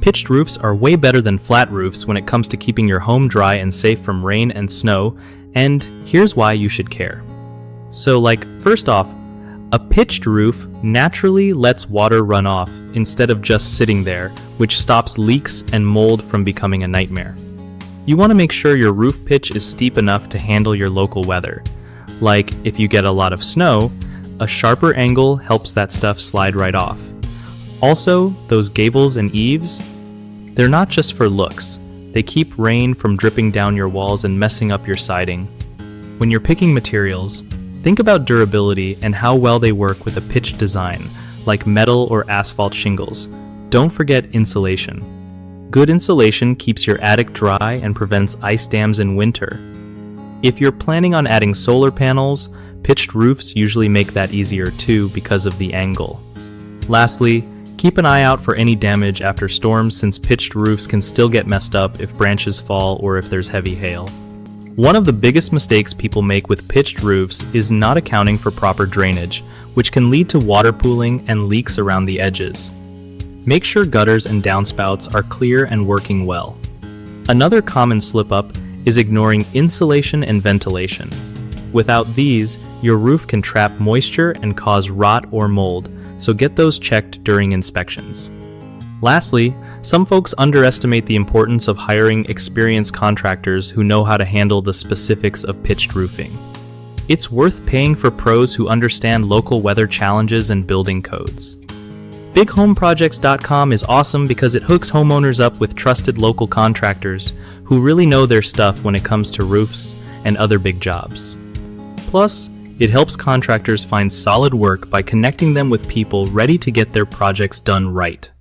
Pitched roofs are way better than flat roofs when it comes to keeping your home dry and safe from rain and snow, and here's why you should care. So first off, a pitched roof naturally lets water run off instead of just sitting there, which stops leaks and mold from becoming a nightmare. You want to make sure your roof pitch is steep enough to handle your local weather. Like if you get a lot of snow, a sharper angle helps that stuff slide right off. Also, those gables and eaves, they're not just for looks. They keep rain from dripping down your walls and messing up your siding. When you're picking materials, think about durability and how well they work with a pitched design, like metal or asphalt shingles. Don't forget insulation. Good insulation keeps your attic dry and prevents ice dams in winter. If you're planning on adding solar panels, pitched roofs usually make that easier too because of the angle. Lastly, keep an eye out for any damage after storms since pitched roofs can still get messed up if branches fall or if there's heavy hail. One of the biggest mistakes people make with pitched roofs is not accounting for proper drainage, which can lead to water pooling and leaks around the edges. Make sure gutters and downspouts are clear and working well. Another common slip-up is ignoring insulation and ventilation. Without these, your roof can trap moisture and cause rot or mold, so get those checked during inspections. Lastly, some folks underestimate the importance of hiring experienced contractors who know how to handle the specifics of pitched roofing. It's worth paying for pros who understand local weather challenges and building codes. BigHomeProjects.com is awesome because it hooks homeowners up with trusted local contractors who really know their stuff when it comes to roofs and other big jobs. Plus, it helps contractors find solid work by connecting them with people ready to get their projects done right.